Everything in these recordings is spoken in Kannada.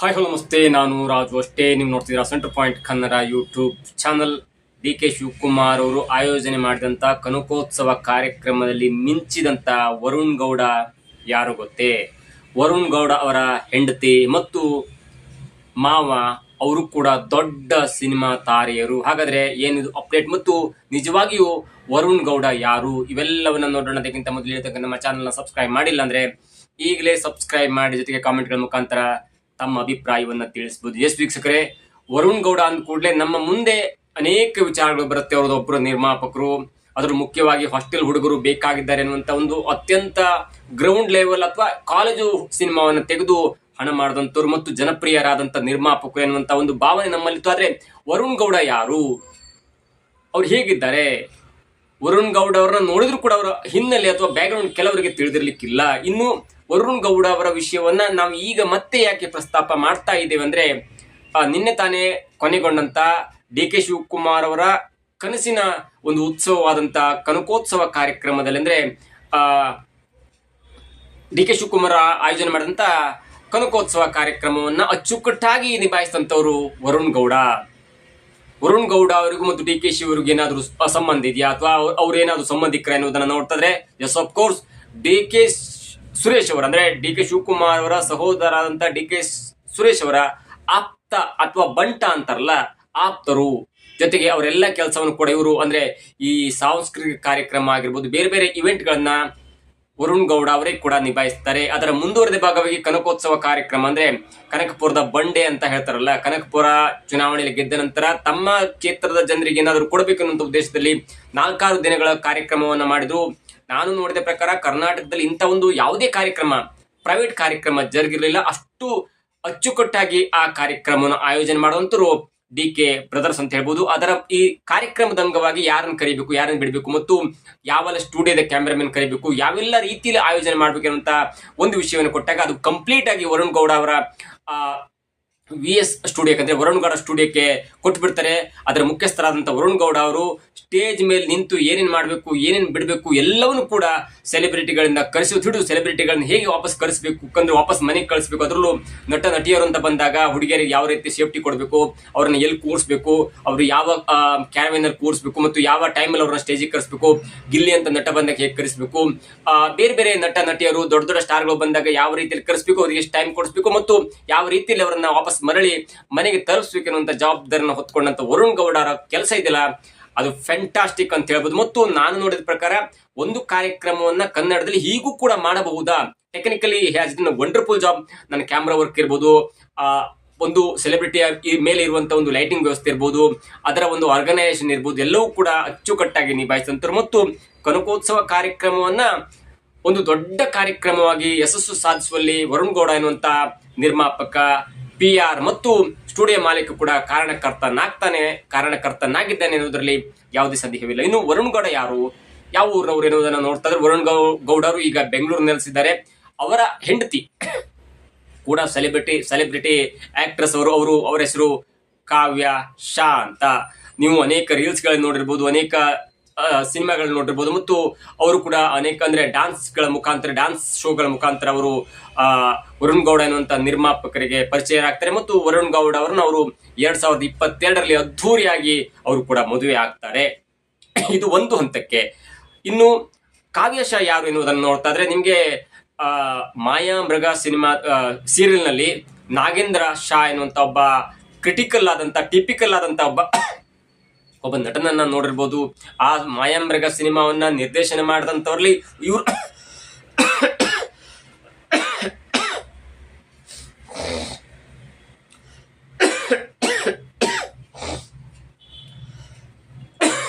ಹಾಯ್ ಹಲೋ ನಮಸ್ತೆ, ನಾನು ರಾಜು ಅಷ್ಟೇ. ನೀವು ನೋಡ್ತಿದ್ದೀರಾ centre point Kannada YouTube channel. D K. Shivakumar ಅವರು ಆಯೋಜನೆ ಮಾಡಿದಂಥ ಕನಕೋತ್ಸವ ಕಾರ್ಯಕ್ರಮದಲ್ಲಿ ಮಿಂಚಿದಂಥ ವರುಣ್ ಗೌಡ ಯಾರು ಗೊತ್ತೇ? ವರುಣ್ ಗೌಡ ಅವರ ಹೆಂಡತಿ ಮತ್ತು ಮಾವ ಅವರು ಕೂಡ ದೊಡ್ಡ ಸಿನಿಮಾ ತಾರೆಯರು. ಹಾಗಾದ್ರೆ ಏನಿದು ಅಪ್ಡೇಟ್ ಮತ್ತು ನಿಜವಾಗಿಯೂ ವರುಣ್ ಗೌಡ ಯಾರು, ಇವೆಲ್ಲವನ್ನ ನೋಡೋಣ. ಅದಕ್ಕಿಂತ ಮೊದಲು ಹೇಳ್ತಕ್ಕ ನಮ್ಮ ಚಾನಲ್ನ ಸಬ್ಸ್ಕ್ರೈಬ್ ಮಾಡಿಲ್ಲ ಅಂದ್ರೆ ಈಗಲೇ ಸಬ್ಸ್ಕ್ರೈಬ್ ಮಾಡಿ, ಜೊತೆಗೆ ಕಾಮೆಂಟ್ಗಳ ಮುಖಾಂತರ ತಮ್ಮ ಅಭಿಪ್ರಾಯವನ್ನ ತಿಳಿಸಬಹುದು. ಎಸ್ ವೀಕ್ಷಕರೇ, ವರುಣ್ ಗೌಡ ಅಂದ ಕೂಡಲೇ ನಮ್ಮ ಮುಂದೆ ಅನೇಕ ವಿಚಾರಗಳು ಬರುತ್ತೆ. ಅವರದೊಬ್ಬರು ನಿರ್ಮಾಪಕರು, ಅದರ ಮುಖ್ಯವಾಗಿ ಹಾಸ್ಟೆಲ್ ಹುಡುಗರು ಬೇಕಾಗಿದ್ದಾರೆ ಅನ್ನುವಂತ ಒಂದು ಅತ್ಯಂತ ಗ್ರೌಂಡ್ ಲೆವೆಲ್ ಅಥವಾ ಕಾಲೇಜು ಸಿನಿಮಾವನ್ನು ತೆಗೆದು ಹಣ ಮಾಡಿದಂತವ್ರು ಮತ್ತು ಜನಪ್ರಿಯರಾದಂತ ನಿರ್ಮಾಪಕರು ಎನ್ನುವಂತ ಒಂದು ಭಾವನೆ ನಮ್ಮಲ್ಲಿತ್ತು. ಆದ್ರೆ ವರುಣ್ ಗೌಡ ಯಾರು, ಅವ್ರು ಹೇಗಿದ್ದಾರೆ? ವರುಣ್ ಗೌಡ ಅವರನ್ನ ನೋಡಿದ್ರು ಕೂಡ ಅವರ ಹಿನ್ನೆಲೆ ಅಥವಾ ಬ್ಯಾಕ್ಗ್ರೌಂಡ್ ಕೆಲವರಿಗೆ ತಿಳಿದಿರ್ಲಿಕ್ಕಿಲ್ಲ. ಇನ್ನು ವರುಣ್ ಗೌಡ ಅವರ ವಿಷಯವನ್ನ ನಾವು ಈಗ ಮತ್ತೆ ಯಾಕೆ ಪ್ರಸ್ತಾಪ ಮಾಡ್ತಾ ಇದ್ದೇವೆ ಅಂದ್ರೆ, ನಿನ್ನೆ ತಾನೇ ಕೊನೆಗೊಂಡಂತ ಡಿ.ಕೆ. ಶಿವಕುಮಾರ್ ಅವರ ಕನಸಿನ ಒಂದು ಉತ್ಸವವಾದಂತ ಕನಕೋತ್ಸವ ಕಾರ್ಯಕ್ರಮದಲ್ಲಿ, ಅಂದ್ರೆ ಡಿ.ಕೆ. ಶಿವಕುಮಾರ್ ಆಯೋಜನೆ ಮಾಡಿದಂತ ಕನಕೋತ್ಸವ ಕಾರ್ಯಕ್ರಮವನ್ನ ಅಚ್ಚುಕಟ್ಟಾಗಿ ನಿಭಾಯಿಸಿದಂತವರು ವರುಣ್ ಗೌಡ. ವರುಣ್ ಗೌಡ ಅವರಿಗೂ ಮತ್ತು ಡಿ.ಕೆ. ಶಿ ಅವರಿಗೂ ಏನಾದ್ರು ಸಂಬಂಧ ಇದೆಯಾ ಅಥವಾ ಅವ್ರೇನಾದ್ರು ಸಂಬಂಧಿಕರ ಎನ್ನುವುದನ್ನ ನೋಡ್ತಿದ್ರೆ, yes of course D K. Suresh ಅವರ, ಅಂದ್ರೆ ಡಿ.ಕೆ. ಶಿವಕುಮಾರ್ ಅವರ ಸಹೋದರಾದಂತ ಡಿ.ಕೆ. ಸುರೇಶ್ ಅವರ ಆಪ್ತ ಅಥವಾ ಬಂಟ ಅಂತಾರಲ್ಲ, ಆಪ್ತರು. ಜೊತೆಗೆ ಅವರೆಲ್ಲ ಕೆಲಸವನ್ನು ಕೂಡ ಇವರು, ಅಂದ್ರೆ ಈ ಸಾಂಸ್ಕೃತಿಕ ಕಾರ್ಯಕ್ರಮ ಆಗಿರ್ಬೋದು, ಬೇರೆ ಬೇರೆ ಇವೆಂಟ್ ಗಳನ್ನ ವರುಣ್ ಗೌಡ ಅವರೇ ಕೂಡ ನಿಭಾಯಿಸ್ತಾರೆ. ಅದರ ಮುಂದುವರೆದ ಭಾಗವಾಗಿ ಕನಕೋತ್ಸವ ಕಾರ್ಯಕ್ರಮ, ಅಂದ್ರೆ ಕನಕಪುರದ ಬಂಡೆ ಅಂತ ಹೇಳ್ತಾರಲ್ಲ, ಕನಕಪುರ ಚುನಾವಣೆಯಲ್ಲಿ ಗೆದ್ದ ನಂತರ ತಮ್ಮ ಕ್ಷೇತ್ರದ ಜನರಿಗೆ ಏನಾದರೂ ಕೊಡಬೇಕು ಅನ್ನುವಂಥ ಉದ್ದೇಶದಲ್ಲಿ 4-6 ದಿನಗಳ ಕಾರ್ಯಕ್ರಮವನ್ನ ಮಾಡಿದ್ರು. ನಾನು ನೋಡಿದ ಪ್ರಕಾರ ಕರ್ನಾಟಕದಲ್ಲಿ ಇಂಥ ಒಂದು ಯಾವುದೇ ಕಾರ್ಯಕ್ರಮ, ಪ್ರೈವೇಟ್ ಕಾರ್ಯಕ್ರಮ ಜರುಗಿರಲಿಲ್ಲ. ಅಷ್ಟು ಅಚ್ಚುಕಟ್ಟಾಗಿ ಆ ಕಾರ್ಯಕ್ರಮವನ್ನು ಆಯೋಜನೆ ಮಾಡುವಂತರು ಡಿ.ಕೆ. ಬ್ರದರ್ಸ್ ಅಂತ ಹೇಳ್ಬೋದು. ಅದರ ಈ ಕಾರ್ಯಕ್ರಮದ ಅಂಗವಾಗಿ ಯಾರನ್ನು ಕರಿಬೇಕು, ಯಾರನ್ನು ಬಿಡಬೇಕು ಮತ್ತು ಯಾವೆಲ್ಲ ಸ್ಟುಡಿಯೋದ ಕ್ಯಾಮೆರಾಮನ್ ಕರಿಬೇಕು, ಯಾವೆಲ್ಲ ರೀತಿಯಲ್ಲಿ ಆಯೋಜನೆ ಮಾಡ್ಬೇಕು ಅನ್ನುವಂತ ಒಂದು ವಿಷಯವನ್ನು ಕೊಟ್ಟಾಗ ಅದು ಕಂಪ್ಲೀಟ್ ಆಗಿ ವರುಣ್ ಗೌಡ ಅವರ VS ಸ್ಟುಡಿಯೋಕ್ಕೆ, ಅಂದ್ರೆ ವರುಣ್ ಗೌಡ ಸ್ಟುಡಿಯೋಕ್ಕೆ ಕೊಟ್ಟು ಬಿಡ್ತಾರೆ. ಅದರ ಮುಖ್ಯಸ್ಥರಾದಂತಹ ವರುಣ್ ಗೌಡ ಅವರು ಸ್ಟೇಜ್ ಮೇಲೆ ನಿಂತು ಏನೇನ್ ಮಾಡಬೇಕು, ಏನೇನ್ ಬಿಡಬೇಕು ಎಲ್ಲವನ್ನು ಕೂಡ ಸೆಲೆಬ್ರಿಟಿಗಳಿಂದ ಹಿಡಿದು ಸೆಲೆಬ್ರಿಟಿಗಳನ್ನ ಹೇಗೆ ವಾಪಸ್ ಕಳಿಸಬೇಕು, ಅಂದ್ರೆ ವಾಪಸ್ ಮನೆಗೆ ಕಳಿಸಬೇಕು, ಅದರಲ್ಲೂ ನಟ ನಟಿಯರು ಅಂತ ಬಂದಾಗ ಹುಡುಗಿಯರಿಗೆ ಯಾವ ರೀತಿ ಸೇಫ್ಟಿ ಕೊಡಬೇಕು, ಅವ್ರನ್ನ ಎಲ್ಲಿ ಕೂರಿಸಬೇಕು, ಅವ್ರು ಯಾವ ಕ್ಯಾರವೇನಲ್ಲಿ ಕೂರಿಸಬೇಕು ಮತ್ತು ಯಾವ ಟೈಮಲ್ಲಿ ಅವ್ರನ್ನ ಸ್ಟೇಜಿಗೆ ಕಳಿಸಬೇಕು, ಗಿಲ್ಲಿ ಅಂತ ನಟ ಬಂದಾಗ ಹೇಗೆ ಕರೆಸಬೇಕು, ಬೇರೆ ಬೇರೆ ನಟ ನಟಿಯರು ದೊಡ್ಡ ದೊಡ್ಡ ಸ್ಟಾರ್ಗಳು ಬಂದಾಗ ಯಾವ ರೀತಿಯಲ್ಲಿ ಕರೆಸಬೇಕು, ಅವ್ರಿಗೆ ಎಷ್ಟು ಟೈಮ್ ಕೊಡಿಸಬೇಕು ಮತ್ತು ಯಾವ ರೀತಿಯಲ್ಲಿ ಅವರನ್ನ ವಾಪಸ್ ಮರಳಿ ಮನೆಗೆ ತಲುಪಿಸಬೇಕು ಅನ್ನುವಂಥ ಜವಾಬ್ದಾರಿನ ಹೊತ್ಕೊಂಡಂತ ವರುಣ್ ಗೌಡ ಅವರ ಕೆಲಸ ಇದೆಯಲ್ಲ, ಅದು ಫ್ಯಾಂಟಾಸ್ಟಿಕ್ ಅಂತ ಹೇಳ್ಬೋದು. ಮತ್ತು ನಾನು ನೋಡಿದ ಪ್ರಕಾರ ಒಂದು ಕಾರ್ಯಕ್ರಮವನ್ನ ಕನ್ನಡದಲ್ಲಿ ಹೀಗೂ ಕೂಡ ಮಾಡಬಹುದಾ, technically has done wonderful job. ನನ್ನ ಕ್ಯಾಮ್ರಾ ವರ್ಕ್ ಇರ್ಬೋದು, ಒಂದು ಸೆಲೆಬ್ರಿಟಿಯ ಮೇಲೆ ಇರುವಂತಹ ಒಂದು ಲೈಟಿಂಗ್ ವ್ಯವಸ್ಥೆ ಇರ್ಬೋದು, ಅದರ ಒಂದು ಆರ್ಗನೈಸೇಷನ್ ಇರ್ಬೋದು, ಎಲ್ಲವೂ ಕೂಡ ಅಚ್ಚುಕಟ್ಟಾಗಿ ನಿಭಾಯಿಸಿದಂತರು. ಮತ್ತು ಕನಕೋತ್ಸವ ಕಾರ್ಯಕ್ರಮವನ್ನ ಒಂದು ದೊಡ್ಡ ಕಾರ್ಯಕ್ರಮವಾಗಿ ಯಶಸ್ಸು ಸಾಧಿಸುವಲ್ಲಿ ವರುಣ್ ಗೌಡ ಎನ್ನುವಂತ ನಿರ್ಮಾಪಕ, PR ಮತ್ತು ಸ್ಟುಡಿಯೋ ಮಾಲೀಕ ಕೂಡ ಕಾರಣಕರ್ತನಾಗಿದ್ದಾನೆ ಎನ್ನುವುದರಲ್ಲಿ ಯಾವುದೇ ಸಂದೇಹವಿಲ್ಲ. ಇನ್ನು ವರುಣ್ ಗೌಡ ಯಾರು, ಯಾವ ಊರವರು ಎನ್ನುವುದನ್ನು ನೋಡ್ತಾ ಇದ್ರೆ, ವರುಣ್ ಗೌಡರು ಈಗ ಬೆಂಗಳೂರು ನೆಲೆಸಿದ್ದಾರೆ. ಅವರ ಹೆಂಡತಿ ಕೂಡ ಸೆಲೆಬ್ರಿಟಿ ಆಕ್ಟ್ರೆಸ್ ಅವರ ಹೆಸರು ಕಾವ್ಯ ಶಾ ಅಂತ. ನೀವು ಅನೇಕ ರೀಲ್ಸ್ ಗಳನ್ನ ನೋಡಿರ್ಬೋದು, ಅನೇಕ ಸಿನಿಮಾಗಳನ್ನ ನೋಡಿರ್ಬೋದು. ಮತ್ತು ಅವರು ಕೂಡ ಅನೇಕ, ಅಂದ್ರೆ ಡ್ಯಾನ್ಸ್ ಶೋಗಳ ಮುಖಾಂತರ ಅವರು ವರುಣ್ ಗೌಡ ಎನ್ನುವಂತ ನಿರ್ಮಾಪಕರಿಗೆ ಪರಿಚಯರಾಗ್ತಾರೆ. ಮತ್ತು ವರುಣ್ ಗೌಡ ಅವರನ್ನು ಅವರು 2022ರಲ್ಲಿ ಅದ್ಧೂರಿಯಾಗಿ ಅವರು ಕೂಡ ಮದುವೆ ಆಗ್ತಾರೆ. ಇದು ಒಂದು ಹಂತಕ್ಕೆ. ಇನ್ನು ಕಾವ್ಯ ಶಾ ಯಾರು ಎನ್ನುವುದನ್ನು ನೋಡ್ತಾ ಇದ್ರೆ, ನಿಮ್ಗೆ ಮಾಯಾ ಮೃಗ ಸಿನಿಮಾ ಸೀರಿಯಲ್ ನಲ್ಲಿ ನಾಗೇಂದ್ರ ಶಾ ಎನ್ನುವಂತ ಒಬ್ಬ ಟಿಪಿಕಲ್ ಆದಂತ ಒಬ್ಬ ನಟನನ್ನ ನೋಡಿರ್ಬೋದು. ಆ ಮಾಯಾಮೃಗ ಸಿನಿಮಾವನ್ನ ನಿರ್ದೇಶನ ಮಾಡಿದಂತವ್ರಲ್ಲಿ ಇವ್ರು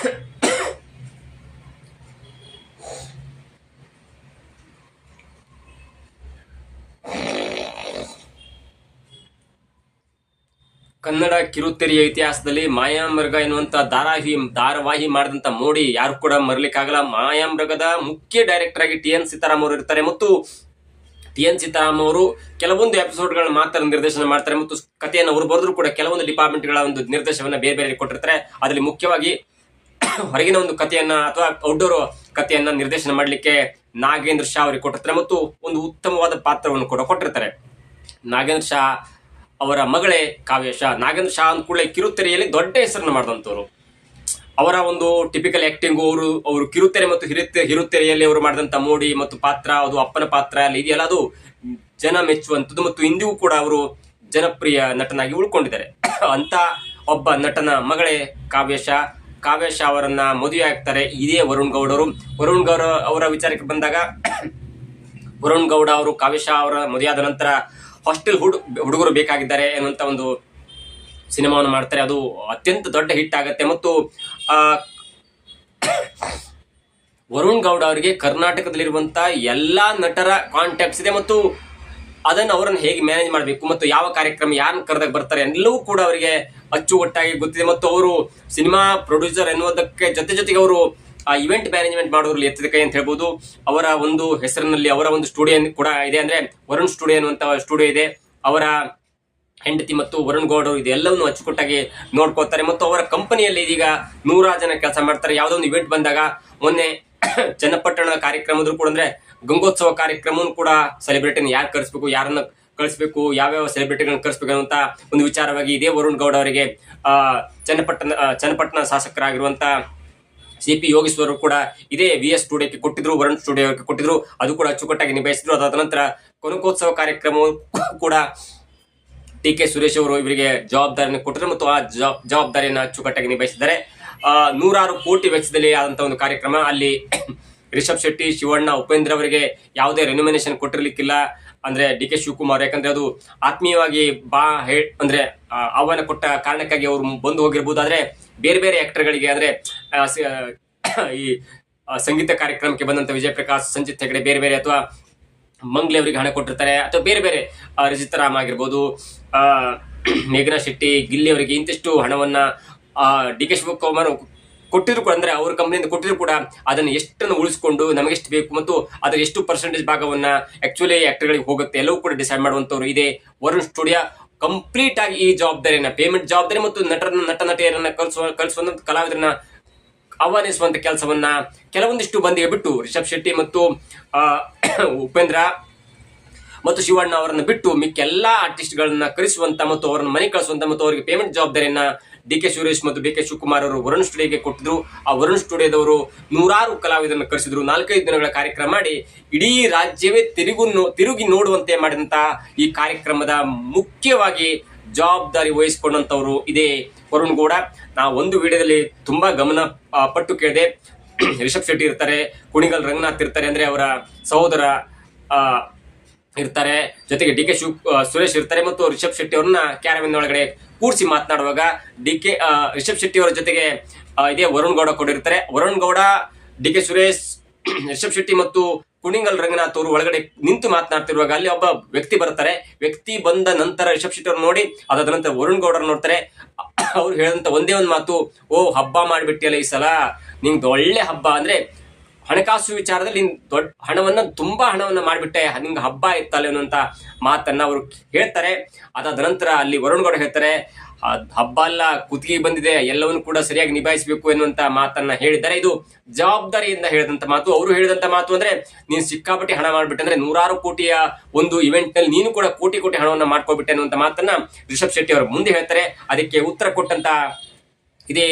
ಕನ್ನಡ ಕಿರುತೆರೆಯ ಇತಿಹಾಸದಲ್ಲಿ ಮಾಯಾಮೃಗ ಎನ್ನುವಂತ ಧಾರಾವಾಹಿ ಮಾಡಿದಂತ ಮೋಡಿ ಯಾರು ಕೂಡ ಮರಲಿಕ್ಕಾಗಲ್ಲ. ಮಾಯಾಮೃಗದ ಮುಖ್ಯ ಡೈರೆಕ್ಟರ್ ಆಗಿ TN ಸೀತಾರಾಮ್ ಅವರು ಇರ್ತಾರೆ. ಮತ್ತು TN ಸೀತಾರಾಮ್ ಅವರು ಕೆಲವೊಂದು ಎಪಿಸೋಡ್ಗಳನ್ನ ಮಾತ್ರ ನಿರ್ದೇಶನ ಮಾಡ್ತಾರೆ ಮತ್ತು ಕಥೆಯನ್ನು ಅವರು ಬರೆದ್ರು ಕೂಡ ಕೆಲವೊಂದು ಡಿಪಾರ್ಟ್ಮೆಂಟ್ಗಳ ಒಂದು ನಿರ್ದೇಶನವನ್ನ ಬೇರೆ ಬೇರೆ ಕೊಟ್ಟಿರ್ತಾರೆ. ಅದರಲ್ಲಿ ಮುಖ್ಯವಾಗಿ ಹೊರಗಿನ ಒಂದು ಕಥೆಯನ್ನ ಅಥವಾ ಔಟ್ಡೋರ್ ಕಥೆಯನ್ನ ನಿರ್ದೇಶನ ಮಾಡಲಿಕ್ಕೆ ನಾಗೇಂದ್ರ ಶಾ ಅವರಿಗೆ ಕೊಟ್ಟಿರ್ತಾರೆ ಮತ್ತು ಒಂದು ಉತ್ತಮವಾದ ಪಾತ್ರವನ್ನು ಕೂಡ ಕೊಟ್ಟಿರ್ತಾರೆ. ನಾಗೇಂದ್ರ ಶಾ ಅವರ ಮಗಳೇ ಕಾವ್ಯ ಶಾ. ನಾಗೇಂದ್ರ ಶಾ ಅಂದ್ಕೂಡಲೇ ಕಿರುತೆರೆಯಲ್ಲಿ ದೊಡ್ಡ ಹೆಸರನ್ನು ಮಾಡಿದಂಥವ್ರು. ಅವರ ಒಂದು ಟಿಪಿಕಲ್ ಆಕ್ಟಿಂಗು, ಅವರು ಕಿರುತೆರೆ ಮತ್ತು ಹಿರುತೆರೆಯಲ್ಲಿ ಅವರು ಮಾಡಿದಂಥ ಮೋಡಿ ಮತ್ತು ಪಾತ್ರ, ಅದು ಅಪ್ಪನ ಪಾತ್ರ ಅಲ್ಲಿ ಇದೆಯಲ್ಲ, ಅದು ಜನ ಮೆಚ್ಚುವಂಥದ್ದು ಮತ್ತು ಇಂದಿಗೂ ಕೂಡ ಅವರು ಜನಪ್ರಿಯ ನಟನಾಗಿ ಉಳ್ಕೊಂಡಿದ್ದಾರೆ. ಅಂತ ಒಬ್ಬ ನಟನ ಮಗಳೇ ಕಾವ್ಯ ಶಾ. ಕಾವ್ಯ ಶಾ ಅವರನ್ನ ಮದುವೆ ಆಗ್ತಾರೆ ಇದೇ ವರುಣ್ ಗೌಡ ಅವರು. ವರುಣ್ ಗೌಡ ಅವರ ವಿಚಾರಕ್ಕೆ ಬಂದಾಗ, ವರುಣ್ ಗೌಡ ಅವರು ಕಾವ್ಯ ಶಾ ಅವರ ಮದುವೆಯಾದ ನಂತರ ಹಾಸ್ಟೆಲ್ ಹುಡುಗರು ಬೇಕಾಗಿದ್ದಾರೆ ಎನ್ನುವಂತ ಒಂದು ಸಿನಿಮಾವನ್ನು ಮಾಡ್ತಾರೆ. ಅದು ಅತ್ಯಂತ ದೊಡ್ಡ ಹಿಟ್ ಆಗುತ್ತೆ ಮತ್ತು ವರುಣ್ ಗೌಡ ಅವರಿಗೆ ಕರ್ನಾಟಕದಲ್ಲಿರುವಂತ ಎಲ್ಲಾ ನಟರ ಕಾಂಟ್ಯಾಕ್ಟ್ಸ್ ಇದೆ ಮತ್ತು ಅವರನ್ನು ಹೇಗೆ ಮ್ಯಾನೇಜ್ ಮಾಡಬೇಕು ಮತ್ತು ಯಾವ ಕಾರ್ಯಕ್ರಮ ಯಾರನ್ನ ಕರೆದಾಗ ಬರ್ತಾರೆ ಎಲ್ಲವೂ ಕೂಡ ಅವರಿಗೆ ಅಚ್ಚುಕಟ್ಟಾಗಿ ಗೊತ್ತಿದೆ. ಮತ್ತು ಅವರು ಸಿನಿಮಾ ಪ್ರೊಡ್ಯೂಸರ್ ಎನ್ನುವುದಕ್ಕೆ ಜೊತೆಗೆ ಅವರು ಇವೆಂಟ್ ಮ್ಯಾನೇಜ್ಮೆಂಟ್ ಮಾಡೋದ್ರಲ್ಲಿ ಎತ್ತಿದ ಕೈ ಅಂತ ಹೇಳ್ಬೋದು. ಅವರ ಒಂದು ಹೆಸರಿನಲ್ಲಿ ಅವರ ಒಂದು ಸ್ಟುಡಿಯೋ ಕೂಡ ಇದೆ, ಅಂದ್ರೆ ವರುಣ್ ಸ್ಟುಡಿಯೋ ಅನ್ನುವಂತ ಸ್ಟುಡಿಯೋ ಇದೆ. ಅವರ ಹೆಂಡತಿ ಮತ್ತು ವರುಣ್ ಗೌಡ ಅವರು ಇದೆಲ್ಲವನ್ನು ಅಚ್ಚುಕಟ್ಟಾಗಿ ನೋಡ್ಕೋತಾರೆ ಮತ್ತು ಅವರ ಕಂಪನಿಯಲ್ಲಿ ಇದೀಗ 100 ಜನ ಕೆಲಸ ಮಾಡ್ತಾರೆ. ಯಾವುದೋ ಒಂದು ಇವೆಂಟ್ ಬಂದಾಗ, ಮೊನ್ನೆ ಚನ್ನಪಟ್ಟಣ ಕಾರ್ಯಕ್ರಮದ್ರು ಕೂಡ, ಅಂದ್ರೆ ಗಂಗೋತ್ಸವ ಕಾರ್ಯಕ್ರಮವನ್ನು ಕೂಡ ಸೆಲೆಬ್ರಿಟಿನ ಯಾರು ಕರೆಸ್ಬೇಕು, ಯಾರನ್ನ ಕಳಿಸ್ಬೇಕು, ಯಾವ್ಯಾವ ಸೆಲೆಬ್ರಿಟಿಗಳನ್ನ ಕಳಿಸ್ಬೇಕು ಅನ್ನುವಂತ ಒಂದು ವಿಚಾರವಾಗಿ ಇದೇ ವರುಣ್ ಗೌಡ ಅವರಿಗೆ ಚನ್ನಪಟ್ಟಣ ಶಾಸಕರಾಗಿರುವಂತ CP ಯೋಗೇಶ್ವರ್ ಕೂಡ ಇದೇ VS ಸ್ಟುಡಿಯೋಕ್ಕೆ ಕೊಟ್ಟಿದ್ರು, ವರುಣ್ ಸ್ಟುಡಿಯೋಕ್ಕೆ ಕೊಟ್ಟಿದ್ರು. ಅದು ಕೂಡ ಅಚ್ಚುಕಟ್ಟಾಗಿ ನಿಭಾಯಿಸಿದ್ರು. ಅದಾದ ನಂತರ ಕನಕೋತ್ಸವ ಕಾರ್ಯಕ್ರಮ ಕೂಡ TK ಸುರೇಶ್ ಅವರು ಇವರಿಗೆ ಜವಾಬ್ದಾರಿಯನ್ನು ಕೊಟ್ಟರು ಮತ್ತು ಆ ಜವಾಬ್ದಾರಿಯನ್ನು ಅಚ್ಚುಕಟ್ಟಾಗಿ ನಿಭಾಯಿಸಿದ್ದಾರೆ. 100 ಕೋಟಿ ವೆಚ್ಚದಲ್ಲಿ ಆದಂತಹ ಒಂದು ಕಾರ್ಯಕ್ರಮ. ಅಲ್ಲಿ ರಿಷಬ್ ಶೆಟ್ಟಿ, ಶಿವಣ್ಣ, ಉಪೇಂದ್ರ ಅವರಿಗೆ ಯಾವುದೇ ರೆನ್ಯುಮಿನೇಷನ್ ಕೊಟ್ಟಿರ್ಲಿಕ್ಕಿಲ್ಲ, ಅಂದ್ರೆ DK ಶಿವಕುಮಾರ್. ಯಾಕಂದ್ರೆ ಅದು ಆತ್ಮೀಯವಾಗಿ ಅಂದ್ರೆ ಆಹ್ವಾನ ಕೊಟ್ಟ ಕಾರಣಕ್ಕಾಗಿ ಅವರು ಬಂದು ಹೋಗಿರ್ಬೋದು. ಆದ್ರೆ ಬೇರೆ ಬೇರೆ ಆಕ್ಟರ್ಗಳಿಗೆ, ಅಂದ್ರೆ ಈ ಸಂಗೀತ ಕಾರ್ಯಕ್ರಮಕ್ಕೆ ಬಂದಂತ ವಿಜಯ್ ಪ್ರಕಾಶ್, ಸಂಜಿತ್ ಹೆಗಡೆ, ಬೇರೆ ಬೇರೆ ಅಥವಾ ಮಂಗ್ಲಿ ಅವರಿಗೆ ಹಣ ಕೊಟ್ಟಿರ್ತಾರೆ, ಅಥವಾ ಬೇರೆ ಬೇರೆ ರಜಿತಾರಾಮ್ ಆಗಿರ್ಬೋದು, ಮೇಘನಾ ಶೆಟ್ಟಿ, ಗಿಲ್ಲಿ ಅವರಿಗೆ ಇಂತಿಷ್ಟು ಹಣವನ್ನ DK ಶಿವಕುಮಾರ್ ಕೊಟ್ಟಿದ್ರು ಕೂಡ, ಅಂದ್ರೆ ಅವ್ರ ಕಂಪನಿಯಿಂದ ಕೊಟ್ಟಿದ್ರು ಕೂಡ ಅದನ್ನು ಎಷ್ಟನ್ನು ಉಳಿಸ್ಕೊಂಡು ನಮಗೆಷ್ಟು ಬೇಕು ಮತ್ತು ಅದರ ಎಷ್ಟು ಪರ್ಸೆಂಟೇಜ್ ಭಾಗವನ್ನ ಆಕ್ಚುಲಿ ಆಕ್ಟರ್ಗಳಿಗೆ ಹೋಗುತ್ತೆ ಎಲ್ಲವೂ ಕೂಡ ಡಿಸೈಡ್ ಮಾಡುವಂತವ್ರು ಇದೇ ವರುಣ್ ಸ್ಟುಡಿಯೋ. ಕಂಪ್ಲೀಟ್ ಆಗಿ ಈ ಜವಾಬ್ದಾರಿಯನ್ನ, ಪೇಮೆಂಟ್ ಜವಾಬ್ದಾರಿ ಮತ್ತು ನಟ ನಟಿಯರನ್ನ ಕಳಿಸುವಂತ ಕಲಾವಿದರನ್ನ ಆಹ್ವಾನಿಸುವಂತ ಕೆಲಸವನ್ನ ಕೆಲವೊಂದಿಷ್ಟು ಬಂದಿಗೆ ಬಿಟ್ಟು, ರಿಷಬ್ ಶೆಟ್ಟಿ ಮತ್ತು ಉಪೇಂದ್ರ ಮತ್ತು ಶಿವಣ್ಣ ಅವರನ್ನು ಬಿಟ್ಟು ಮಿಕ್ಕೆಲ್ಲಾ ಆರ್ಟಿಸ್ಟ್ ಗಳನ್ನ ಕರೆಸುವಂತ ಮತ್ತು ಅವರನ್ನು ಮನೆ ಕಳಿಸುವಂತ ಮತ್ತು ಅವರಿಗೆ ಪೇಮೆಂಟ್ ಜವಾಬ್ದಾರಿಯನ್ನ DK ಸುರೇಶ್ ಮತ್ತು DK ಶಿವಕುಮಾರ್ ಅವರು ವರುಣ್ ಸ್ಟುಡಿಯೋಗೆ ಕೊಟ್ಟಿದ್ರು. ಆ ವರುಣ್ ಸ್ಟುಡಿಯೋದವರು 100 ಕಲಾವಿದರನ್ನು ಕರೆಸಿದ್ರು. 4-5 ದಿನಗಳ ಕಾರ್ಯಕ್ರಮ ಮಾಡಿ ಇಡೀ ರಾಜ್ಯವೇ ತಿರುಗಿ ನೋಡುವಂತೆ ಮಾಡಿದಂತ ಈ ಕಾರ್ಯಕ್ರಮದ ಮುಖ್ಯವಾಗಿ ಜವಾಬ್ದಾರಿ ವಹಿಸಿಕೊಂಡಂತವರು ಇದೇ ವರುಣ್ ಗೌಡ. ನಾವು ಒಂದು ವಿಡಿಯೋದಲ್ಲಿ ತುಂಬಾ ಗಮನ ಪಟ್ಟು ಕೇಳಿದೆ. ರಿಷಬ್ ಶೆಟ್ಟಿ ಇರ್ತಾರೆ, ಕುಣಿಗಲ್ ರಂಗನಾಥ್ ಇರ್ತಾರೆ, ಅಂದ್ರೆ ಅವರ ಸಹೋದರ ಇರ್ತಾರೆ, ಜೊತೆಗೆ DK ಸುರೇಶ್ ಇರ್ತಾರೆ ಮತ್ತು ರಿಷಬ್ ಶೆಟ್ಟಿ ಅವ್ರನ್ನ ಕ್ಯಾರವಿನ್ ಒಳಗಡೆ ಕೂರಿಸಿ ಮಾತನಾಡುವಾಗ ರಿಷಬ್ ಶೆಟ್ಟಿ ಅವರ ಜೊತೆಗೆ ಇದೇ ವರುಣ್ ಗೌಡ ಕೂಡ ಇರ್ತಾರೆ. ವರುಣ್ ಗೌಡ, DK ಸುರೇಶ್, ರಿಷಬ್ ಶೆಟ್ಟಿ ಮತ್ತು ಕುಣಿಗಲ್ ರಂಗನಾಥ್ ಅವರು ಒಳಗಡೆ ನಿಂತು ಮಾತನಾಡ್ತಿರುವಾಗ ಅಲ್ಲಿ ಒಬ್ಬ ವ್ಯಕ್ತಿ ಬರ್ತಾರೆ. ವ್ಯಕ್ತಿ ಬಂದ ನಂತರ ರಿಷಬ್ ಶೆಟ್ಟಿ ಅವ್ರು ನೋಡಿ, ಅದಾದ ನಂತರ ವರುಣ್ ಗೌಡರು ನೋಡ್ತಾರೆ. ಅವ್ರು ಹೇಳಿದಂತ ಒಂದೇ ಒಂದು ಮಾತು, ಓ ಹಬ್ಬ ಮಾಡ್ಬಿಟ್ಟಿಯಲ್ಲ ಈ ಸಲ, ನಿಂಗೆ ಒಳ್ಳೆ ಹಬ್ಬ, ಅಂದ್ರೆ ಹಣಕಾಸು ವಿಚಾರದಲ್ಲಿ ದೊಡ್ಡ ಹಣವನ್ನ, ತುಂಬಾ ಹಣವನ್ನ ಮಾಡ್ಬಿಟ್ಟೆ, ನಿಂಗೆ ಹಬ್ಬ ಇತ್ತಲ್ಲ ಅನ್ನುವಂತ ಮಾತನ್ನ ಅವರು ಹೇಳ್ತಾರೆ. ಅದಾದ ನಂತರ ಅಲ್ಲಿ ವರುಣ್ ಗೌಡ ಹೇಳ್ತಾರೆ, ಹಬ್ಬ ಅಲ್ಲ, ಕುತ್ತಿಗೆ ಬಂದಿದೆ, ಎಲ್ಲವನ್ನು ಕೂಡ ಸರಿಯಾಗಿ ನಿಭಾಯಿಸಬೇಕು ಎನ್ನುವಂತ ಮಾತನ್ನ ಹೇಳಿದ್ದಾರೆ. ಇದು ಜವಾಬ್ದಾರಿಯಿಂದ ಹೇಳಿದಂತ ಮಾತು. ಅವರು ಹೇಳಿದಂತ ಮಾತು ಅಂದ್ರೆ, ನೀನು ಸಿಕ್ಕಾಪಟ್ಟಿ ಹಣ ಮಾಡ್ಬಿಟ್ಟೆ, ಅಂದ್ರೆ 100 ಕೋಟಿಯ ಒಂದು ಇವೆಂಟ್ ನಲ್ಲಿ ನೀನು ಕೂಡ ಕೋಟಿ ಹಣವನ್ನ ಮಾಡ್ಕೊಬಿಟ್ಟೆ ಅನ್ನುವಂತ ಮಾತನ್ನ ರಿಷಬ್ ಶೆಟ್ಟಿ ಅವರು ಮುಂದೆ ಹೇಳ್ತಾರೆ. ಅದಕ್ಕೆ ಉತ್ತರ ಕೊಟ್ಟಂತ ಇದೇ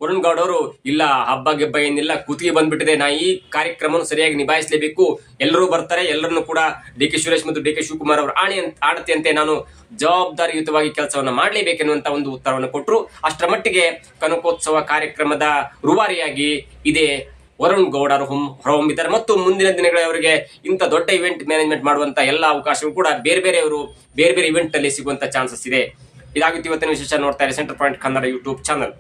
ವರುಣ್ ಗೌಡ ಅವರು, ಇಲ್ಲ ಹಬ್ಬ ಗೆಬ್ಬ ಏನಿಲ್ಲ, ಕುತ್ತಿಗೆ ಬಂದ್ಬಿಟ್ಟಿದೆ, ನಾ ಈ ಕಾರ್ಯಕ್ರಮವನ್ನು ಸರಿಯಾಗಿ ನಿಭಾಯಿಸಲೇಬೇಕು, ಎಲ್ಲರೂ ಬರ್ತಾರೆ, ಎಲ್ಲರನ್ನು ಕೂಡ DK ಸುರೇಶ್ ಮತ್ತು DK ಶಿವಕುಮಾರ್ ಅವರ ಆಣತಿಯಂತೆ ನಾನು ಜವಾಬ್ದಾರಿಯುತವಾಗಿ ಕೆಲಸವನ್ನ ಮಾಡಲೇಬೇಕೆನ್ನುವಂತ ಒಂದು ಉತ್ತರವನ್ನು ಕೊಟ್ಟರು. ಅಷ್ಟರ ಮಟ್ಟಿಗೆ ಕನಕೋತ್ಸವ ಕಾರ್ಯಕ್ರಮದ ರೂವಾರಿಯಾಗಿ ಇದೇ ವರುಣ್ ಗೌಡ ಹೊರಹೊಮ್ಮಿದ್ದಾರೆ ಮತ್ತು ಮುಂದಿನ ದಿನಗಳಲ್ಲಿ ಅವರಿಗೆ ಇಂಥ ದೊಡ್ಡ ಇವೆಂಟ್ ಮ್ಯಾನೇಜ್ಮೆಂಟ್ ಮಾಡುವಂತ ಎಲ್ಲ ಅವಕಾಶಗಳು ಕೂಡ ಬೇರೆ ಬೇರೆ ಇವೆಂಟ್ ಅಲ್ಲಿ ಸಿಗುವಂತ ಚಾನ್ಸಸ್ ಇದೆ. ಇದಾಗಿತ್ತು ಇವತ್ತಿನ ವಿಶೇಷ. ನೋಡ್ತಾ ಇರಿ centre point Kannada YouTube channel.